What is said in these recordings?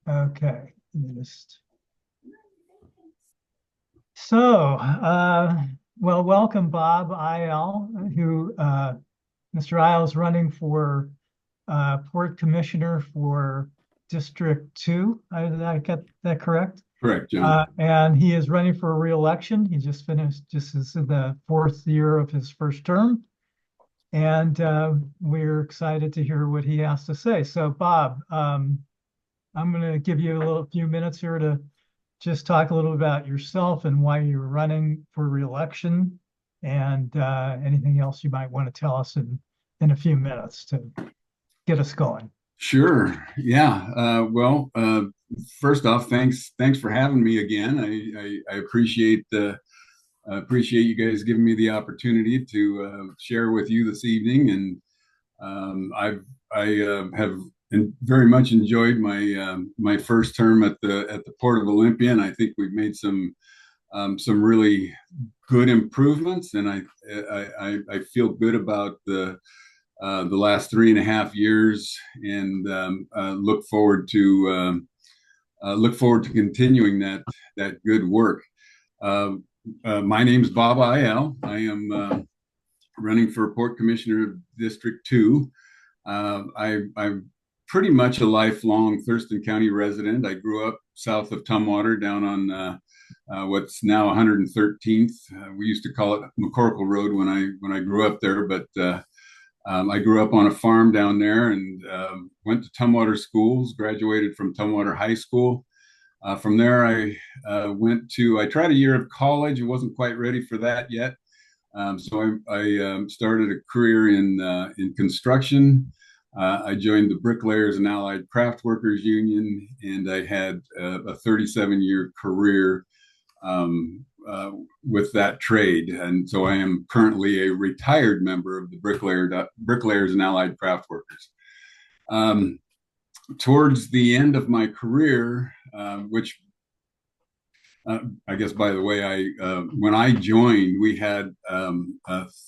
Okay. Just so, well, welcome, Bob Iyall, who Mr. Iyall is running for Port Commissioner for District 2. I got that correct? Correct, John. And he is running for re-election. He just finished, just is in the fourth year of his first term. And we're excited to hear what he has to say. So, Bob, I'm going to give you a little few minutes here to just talk a little about yourself and why you're running for re-election, and anything else you might want to tell us in a few minutes to get us going. Sure. Yeah. First off, thanks for having me again. I appreciate you guys giving me the opportunity to share with you this evening. And I have very much enjoyed my first term at the Port of Olympia, and I think we've made some really good improvements, and I feel good about the last 3.5 years, and look forward to continuing that good work. Uh, my name is Bob Iyall. I am running for Port Commissioner of District 2. I'm pretty much a lifelong Thurston County resident. I grew up south of Tumwater down on what's now 113th. We used to call it McCorkle Road when I grew up there, but I grew up on a farm down there, and went to Tumwater schools, graduated from Tumwater High School. From there, I tried a year of college and wasn't quite ready for that yet. So I started a career in construction. I joined the Bricklayers and Allied Craft Workers Union, and I had a 37-year career with that trade. And so I am currently a retired member of the Bricklayers and Allied Craft Workers. Um, Towards the end of my career, which I guess, by the way, when I joined, we had a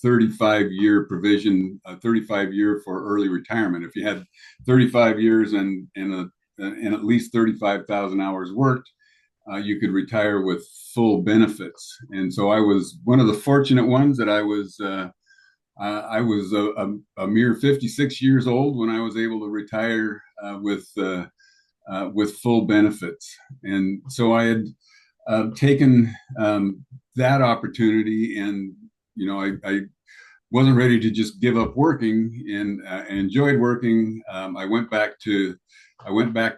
35-year provision, a 35-year for early retirement. If you had 35 years and at least 35,000 hours worked, you could retire with full benefits. And so I was one of the fortunate ones that I was a mere 56 years old when I was able to retire with full benefits. And so I had taken that opportunity, and I wasn't ready to just give up working, and enjoyed working. I went back to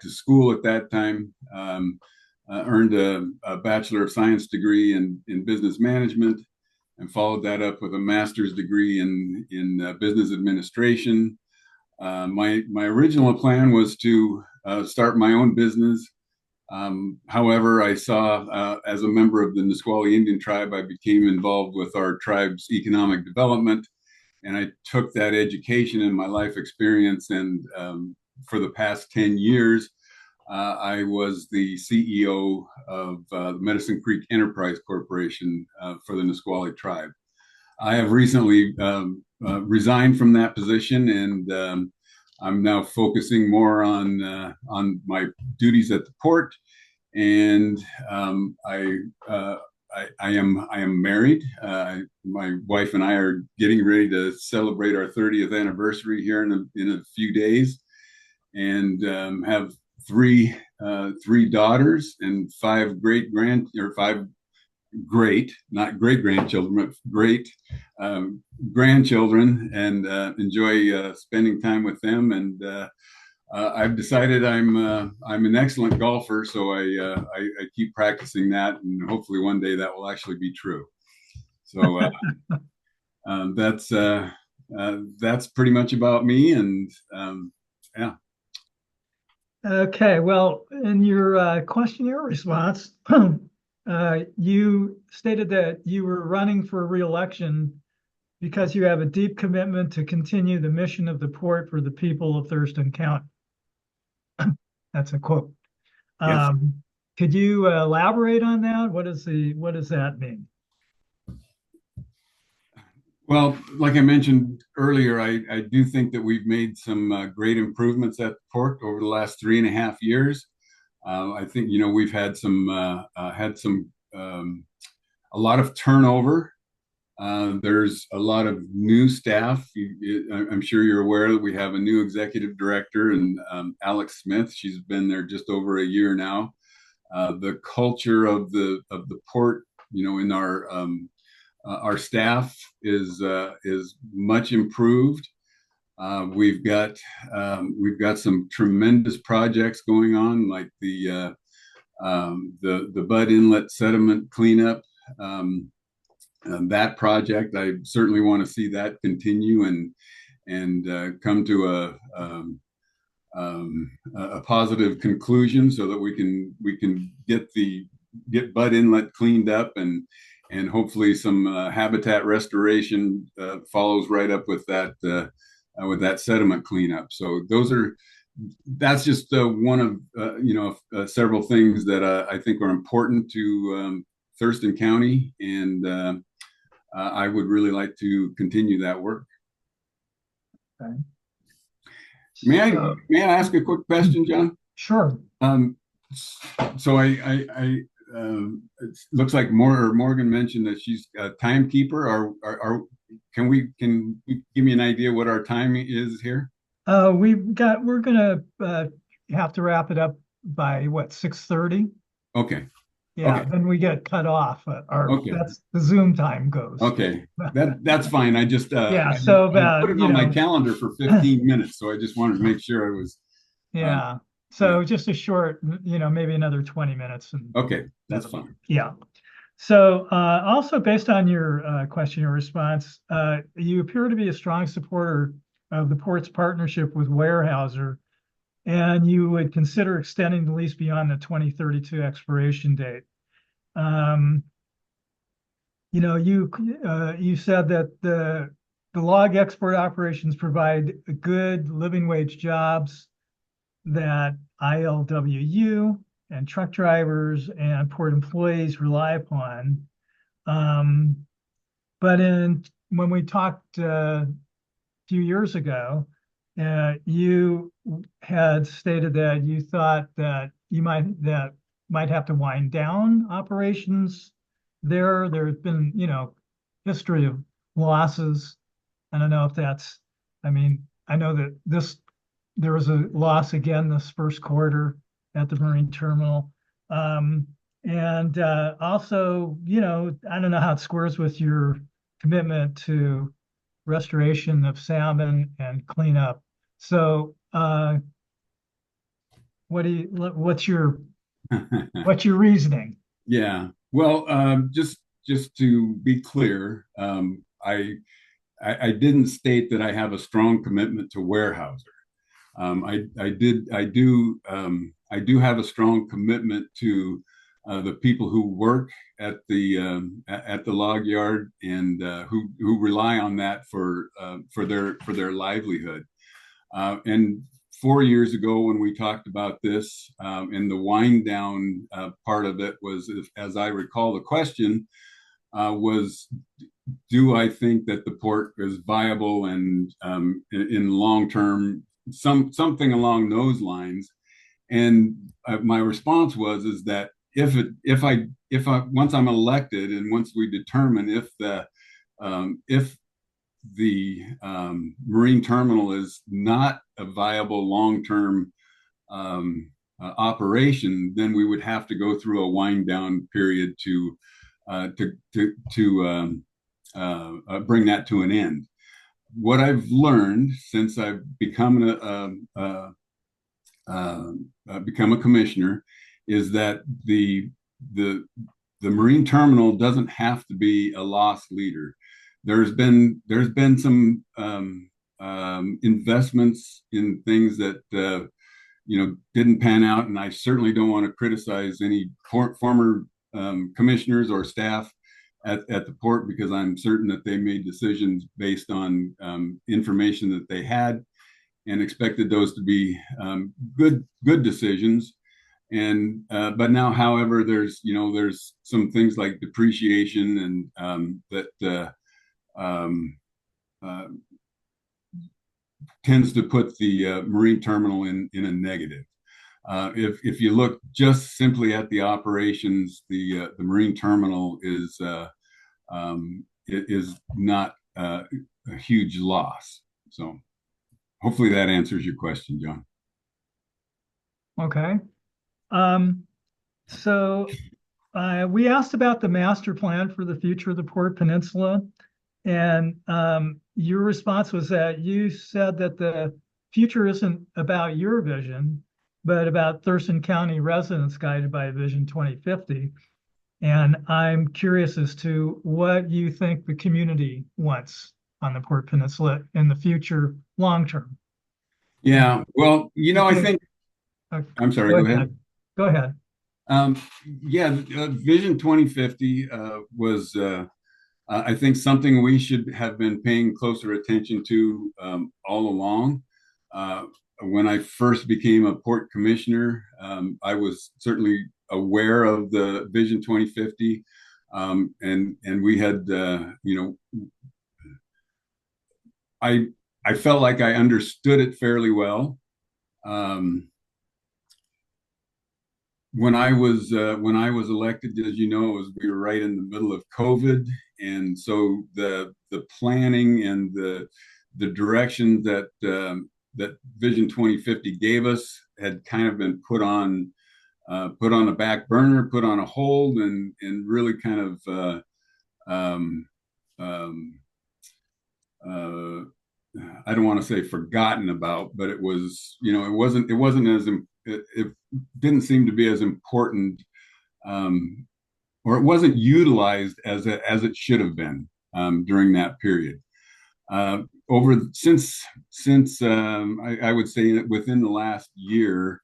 school at that time. Earned a Bachelor of Science degree in business management, and followed that up with a master's degree in business administration. My original plan was to start my own business. However, I saw, as a member of the Nisqually Indian tribe, I became involved with our tribe's economic development, and I took that education and my life experience, and for the past 10 years, I was the CEO of the Medicine Creek Enterprise Corporation for the Nisqually tribe. I have recently resigned from that position, and I'm now focusing more on my duties at the port. And I am married. My wife and I are getting ready to celebrate our 30th anniversary here in a few days, and have three daughters and five great, not great grandchildren, but great grandchildren, and enjoy spending time with them. And I've decided I'm an excellent golfer, so I keep practicing that, and hopefully one day that will actually be true. So um, that's uh, that's pretty much about me, and yeah. Okay, well, in your questionnaire response, you stated that you were running for re-election because you have a deep commitment to continue the mission of the port for the people of Thurston County. That's a quote. Yes. Could you elaborate on that? What does that mean? Well, like I mentioned earlier, I do think that we've made some great improvements at the port over the last 3.5 years. I think we've had some a lot of turnover. There's a lot of new staff. I'm sure you're aware that we have a new executive director, and Alex Smith. She's been there just over a year now. The culture of the port, in our staff is much improved. We've got some tremendous projects going on, like the Bud Inlet sediment cleanup. That project, I certainly want to see that continue and come to a positive conclusion, so that we can get Bud Inlet cleaned up, and hopefully some habitat restoration follows right up with that sediment cleanup. So that's just one of several things that I think are important to Thurston County, and I would really like to continue that work. Okay. May I ask a quick question, John? Sure. So it looks like Morgan mentioned that she's a timekeeper. Can you give me an idea what our time is here? We're gonna have to wrap it up by what, 6:30? Okay. Yeah, Okay. then we get cut off. Okay. That's the Zoom time goes. Okay. That's fine. I just Yeah, so I put it on my calendar for 15 minutes, so I just wanted to make sure I was yeah. yeah. So just a short, maybe another 20 minutes and Okay, that's fine. yeah. So also based on your question or response, you appear to be a strong supporter of the port's partnership with Weyerhaeuser, and you would consider extending the lease beyond the 2032 expiration date. You said that the log export operations provide good living wage jobs that ILWU and truck drivers and port employees rely upon. But when we talked a few years ago, you had stated that you thought that might have to wind down operations there. There's been, history of losses. I don't know if I know that there was a loss again this first quarter at the marine terminal. And also, I don't know how it squares with your commitment to restoration of salmon and cleanup. So, what's your reasoning? Yeah. Well, just to be clear, I didn't state that I have a strong commitment to Weyerhaeuser. I do have a strong commitment to the people who work at the log yard, and who rely on that for their livelihood. And 4 years ago, when we talked about this, and the wind down part of it was, as I recall, the question was, do I think that the port is viable and in long term, something along those lines. And my response is that if I once I'm elected, and once we determine if the marine terminal is not a viable long-term operation, then we would have to go through a wind down period to bring that to an end. What I've learned since I've become a commissioner is that the marine terminal doesn't have to be a loss leader. There's been some investments in things that didn't pan out, and I certainly don't want to criticize any former commissioners or staff at the port, because I'm certain that they made decisions based on information that they had, and expected those to be good decisions. And but now, however, there's some things like depreciation and that tends to put the marine terminal in a negative. If you look just simply at the operations, the marine terminal is not a huge loss. So hopefully that answers your question, John. Okay. Um, so we asked about the master plan for the future of the Port Peninsula, and your response was that you said that the future isn't about your vision, but about Thurston County residents guided by Vision 2050. And I'm curious as to what you think the community wants on the Port Peninsula in the future, long term. Yeah, well, I Okay. think, I'm sorry, Go go ahead. ahead. Go ahead. Um, yeah, Vision 2050 was, I think, something we should have been paying closer attention to all along. Uh, when I first became a port commissioner, I was certainly aware of the Vision 2050, and we had, I I felt like I understood it fairly well. Um, when I was elected, as you know, we were right in the middle of COVID, and so the planning and the direction that Vision 2050 gave us had kind of been put on a back burner, put on a hold, and really kind of um, um, uh, I don't want to say forgotten about, but it was, it wasn't as it didn't seem to be as important, um, or it wasn't utilized as it should have been during that period. Over since I would say that within the last year,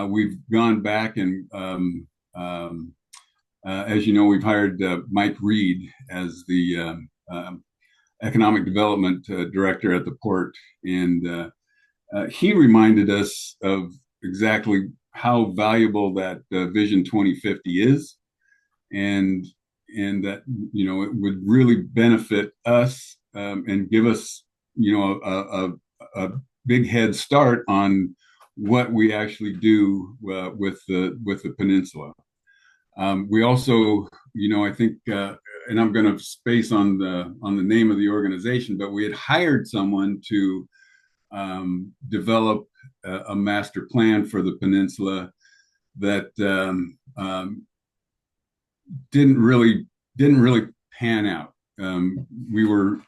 we've gone back and as you know, we've hired Mike Reed as the economic development director at the port, and he reminded us of exactly how valuable that Vision 2050 is, and that it would really benefit us and give us a big head start on what we actually do with the peninsula. We also, I think, and I'm going to space on the name of the organization, but we had hired someone to develop a master plan for the peninsula that didn't really pan out. We were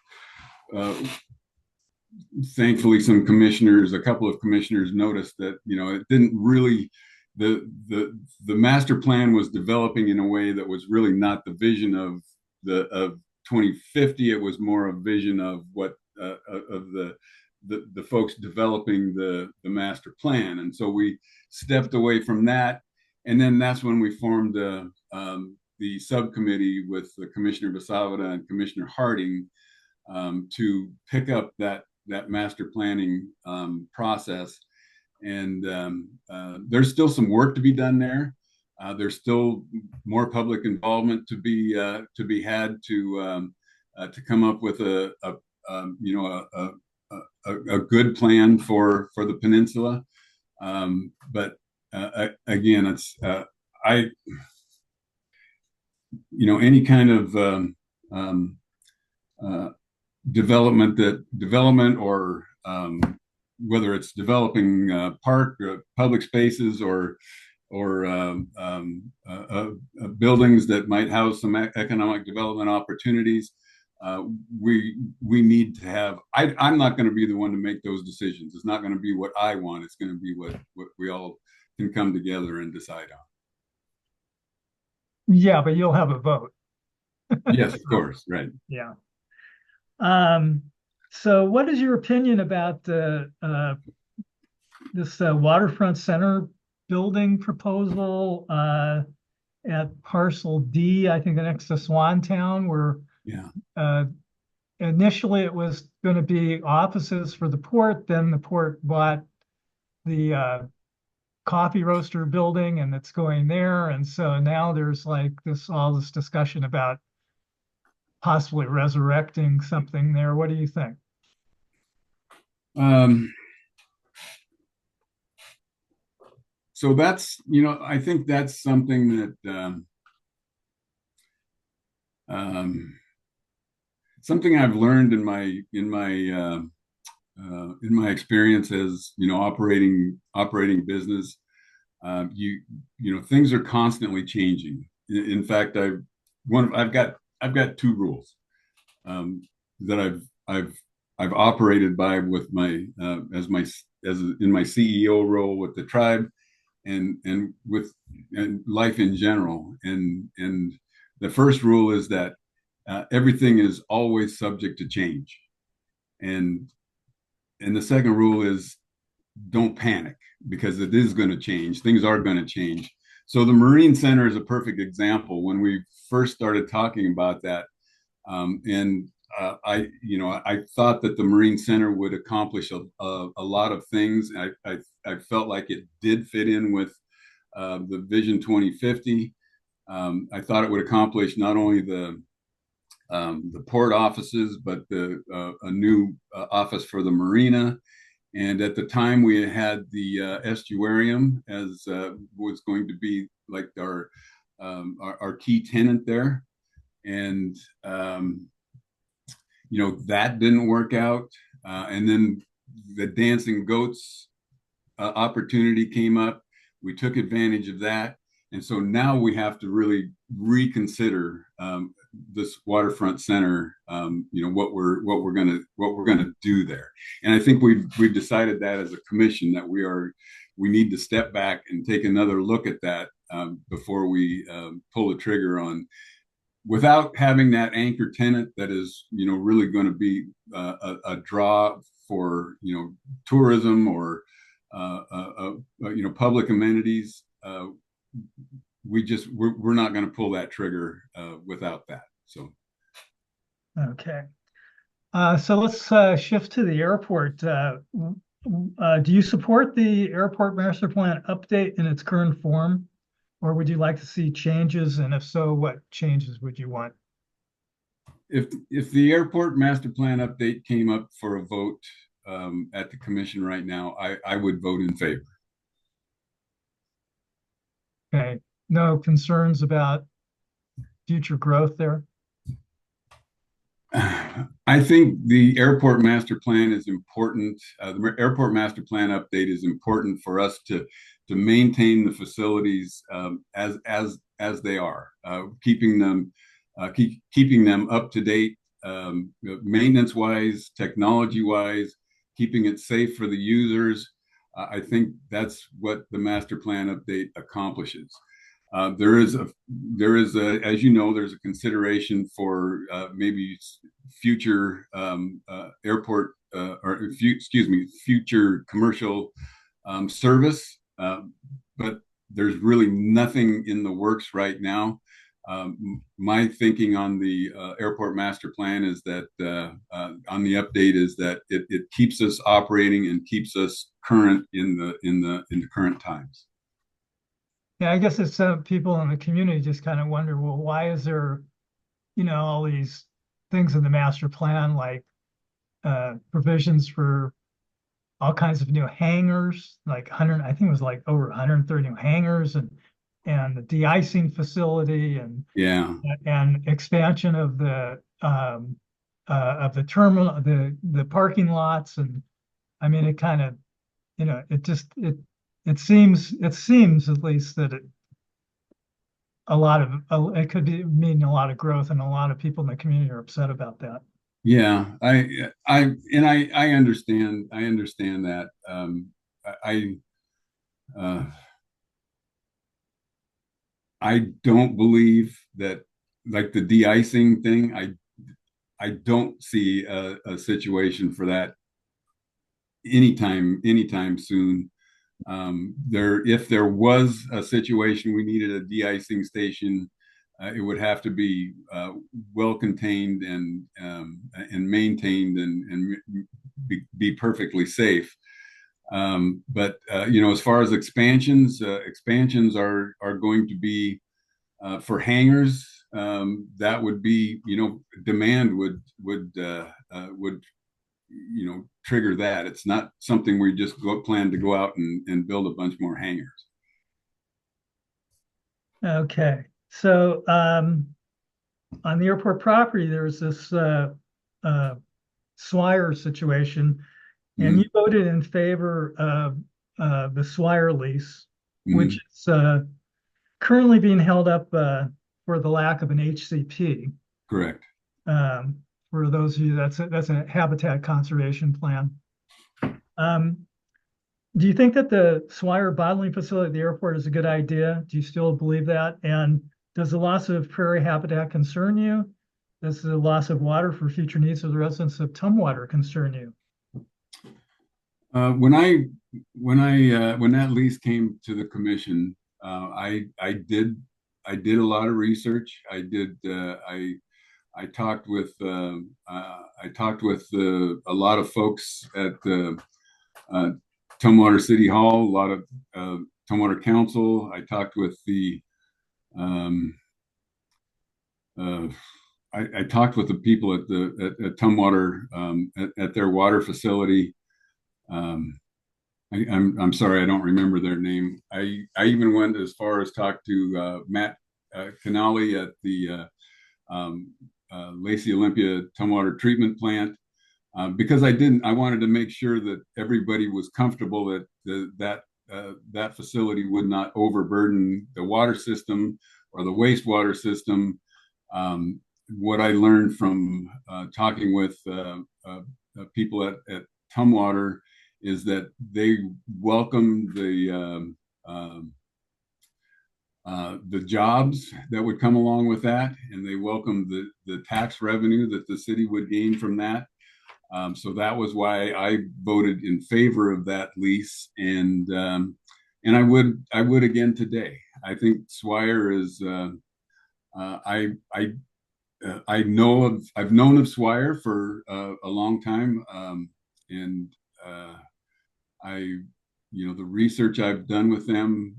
thankfully a couple of commissioners noticed that it didn't really the master plan was developing in a way that was really not the vision of 2050. It was more a vision of what of the folks developing the master plan, and so we stepped away from that, and then that's when we formed the subcommittee with Commissioner Basavada and Commissioner Harding to pick up that master planning process. And there's still some work to be done there. There's still more public involvement to be had to come up with a good plan for the peninsula. But again, it's any kind of development or whether it's developing park public spaces or buildings that might house some economic development opportunities. We need to have. I'm not going to be the one to make those decisions. It's not going to be what I want. It's going to be what we all can come together and decide on. Yeah, but you'll have a vote. Yes, of course, right. Yeah. Um, so what is your opinion about this waterfront center building proposal at parcel D, I think next to Swantown, where Yeah. Initially it was going to be offices for the port, then the port bought the coffee roaster building and it's going there. And so now there's like all this discussion about possibly resurrecting something there. What do you think? so that's, I think that's something that um, something I've learned in my experience as operating business. Things are constantly changing. In fact, I've got two rules that I've operated by with my as in my CEO role with the tribe, and with and life in general. And the first rule is that everything is always subject to change, and the second rule is don't panic, because it is going to change. Things are going to change. So the Marine Center is a perfect example. When we first started talking about that, and I thought that the Marine Center would accomplish a lot of things. I felt like it did fit in with the Vision 2050. I thought it would accomplish not only the port offices, but a new office for the marina. And at the time, we had the estuarium as was going to be like our key tenant there. And that didn't work out. And then the dancing goats opportunity came up. We took advantage of that, and so now we have to really reconsider this waterfront center. What we're gonna do there. And I think we've decided that as a commission that we need to step back and take another look at that before we pull the trigger on, without having that anchor tenant that is really going to be a draw for tourism or public amenities. We're not going to pull that trigger without that. So Okay. So let's shift to the airport. Do you support the airport master plan update in its current form, or would you like to see changes? And if so, what changes would you want? If the airport master plan update came up for a vote at the commission right now, I would vote in favor. Okay. No concerns about future growth there? I think the airport master plan is important. The airport master plan update is important for us to maintain the facilities as they are, keeping them up to date, maintenance wise, technology wise, keeping it safe for the users. I think that's what the master plan update accomplishes. There is as you know, there's a consideration for maybe future airport future commercial service, but there's really nothing in the works right now. My thinking on the airport master plan is that on the update is that it keeps us operating and keeps us current in the current times. Yeah, I guess it's people in the community just kind of wonder, well, why is there, all these things in the master plan, like provisions for all kinds of new hangars, like 100, I think it was like over 130 new hangars, and the de-icing facility, Yeah, and expansion of the terminal, the parking lots. And I mean, it kind of, it seems at least that it could mean a lot of growth, and a lot of people in the community are upset about that. yeah. I understand. I understand that. I uh, I don't believe that, like the de-icing thing. I don't see a situation for that anytime soon. If there was a situation we needed a de-icing station, it would have to be well contained and maintained, and be perfectly safe. But as far as expansions, expansions are going to be for hangars. That would be, demand would trigger that. It's not something we just plan to go out and build a bunch more hangars. Okay. So on the airport property, there's this uh, Swire situation, and you Mm, voted in favor of the Swire lease, which mm, is currently being held up for the lack of an HCP. correct. Um, for those of you, that's a habitat conservation plan. Um, do you think that the Swire bottling facility at the airport is a good idea? Do you still believe that? And does the loss of prairie habitat concern you? Does the loss of water for future needs of the residents of Tumwater concern you? Uh, when I when that lease came to the commission, I did a lot of research. I talked with a lot of folks at uh, Tumwater City Hall, a lot of Tumwater Council. I talked with the um, uh, I talked with the people at Tumwater at their water facility. Um, I'm sorry, I don't remember their name. I even went as far as talk to Matt Canali at the Lacey Olympia Tumwater Treatment Plant because I wanted to make sure that everybody was comfortable that that facility would not overburden the water system or the wastewater system. Um, what I learned from talking with people at Tumwater is that they welcome the jobs that would come along with that, and they welcome the tax revenue that the city would gain from that. So that was why I voted in favor of that lease, and I would again today. I think Swire is I know of I've known of Swire for a long time, and I the research I've done with them.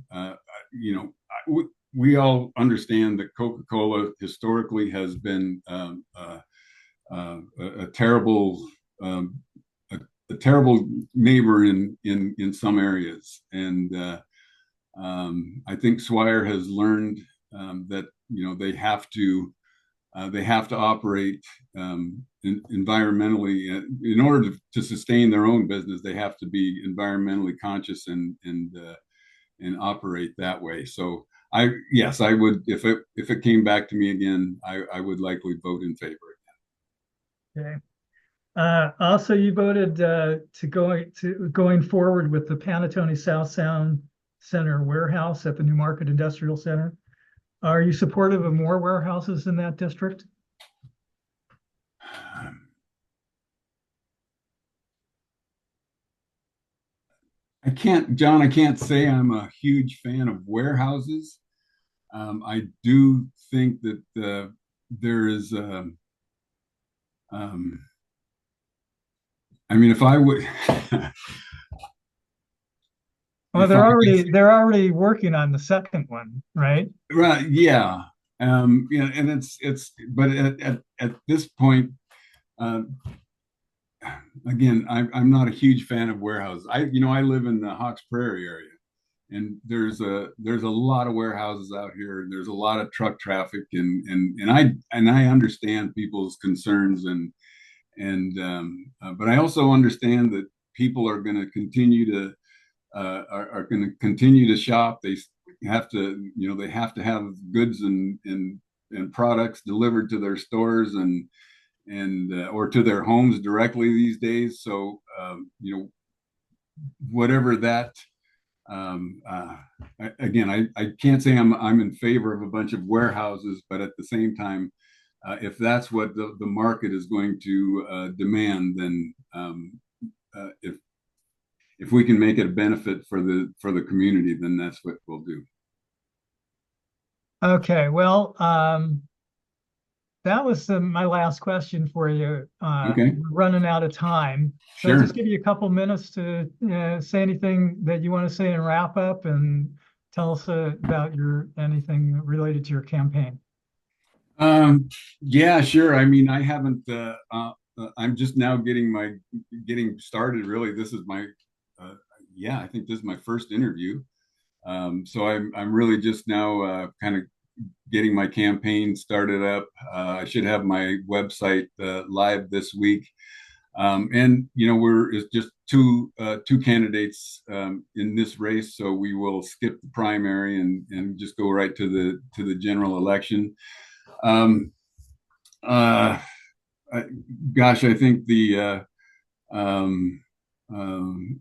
We all understand that Coca-Cola historically has been a terrible um, a terrible neighbor in some areas, and I think Swire has learned that they have to operate environmentally in order to sustain their own business. They have to be environmentally conscious and operate that way. So yes, I would if it came back to me again, I would likely vote in favor. Okay. Also, you voted to going forward with the Panatone South Sound Center warehouse at the Newmarket Industrial Center. Are you supportive of more warehouses in that district? John, I can't say I'm a huge fan of warehouses. I do think that there is, um, I mean, if I would, Well, if I guess, they're already working on the second one, right? right, yeah, and but at this point, uh, again, I'm not a huge fan of warehouses. I live in the Hawks Prairie area, and there's a lot of warehouses out here. There's a lot of truck traffic, and I understand people's concerns but I also understand that people are going to continue to are going to continue to shop. They have to have goods and products delivered to their stores and or to their homes directly these days. So whatever that again, I can't say I'm in favor of a bunch of warehouses, but at the same time, if that's what the market is going to demand, then if we can make it a benefit for the community, then that's what we'll do. Okay, well, that was my last question for you. Okay, We're running out of time. So I'll just sure. give you a couple minutes to say anything that you want to say and wrap up and tell us about anything related to your campaign. Yeah, sure. I mean, I haven't. I'm just now getting started. Really, this is my. Yeah, I think this is my first interview. So I'm really just now kind of getting my campaign started up. I should have my website live this week. And it's just two candidates in this race, so we will skip the primary and just go right to the general election. Um, uh, Gosh, I think um, um,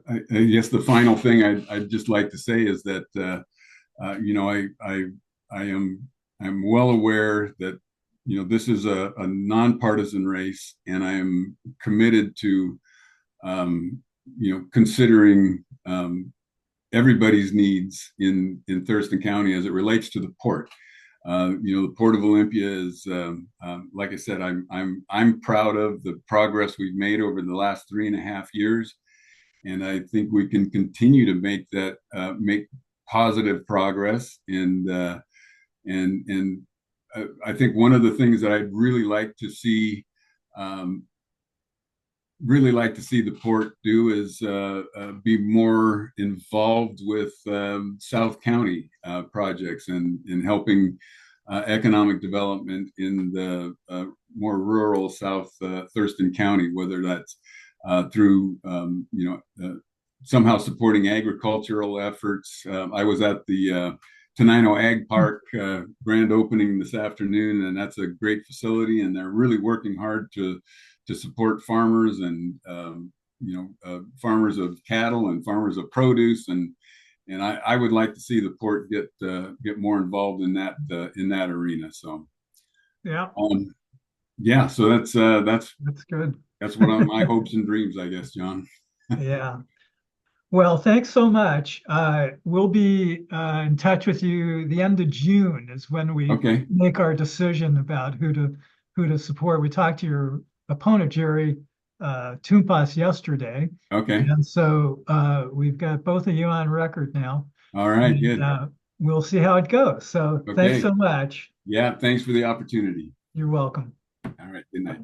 I guess the final thing I'd just like to say is that I am I'm well aware that this is a nonpartisan race, and I am committed to considering everybody's needs in Thurston County as it relates to the port. The Port of Olympia is, like I said, I'm proud of the progress we've made over the last 3.5 years, and I think we can continue to make positive progress. And I think one of the things that I'd um, really like to see the port do is be more involved with South County projects and helping economic development in the more rural South Thurston County, whether that's through somehow supporting agricultural efforts. I was at the Tenino Ag Park grand opening this afternoon, and that's a great facility, and they're really working hard to support farmers and farmers of cattle and farmers of produce, and I would like to see the port get more involved in that arena. So Yeah, yeah, so that's good. that's what are my hopes and dreams, I guess, John. Yeah. Well, thanks so much. We'll be in touch with you. The end of June is when we Okay, make our decision about who to support. We talked to your opponent, Jerry Toompas, yesterday, okay, and so we've got both of you on record now, all right, and good. we'll see how it goes. So thanks Okay, so much. yeah, thanks for the opportunity. You're welcome. All right, good night.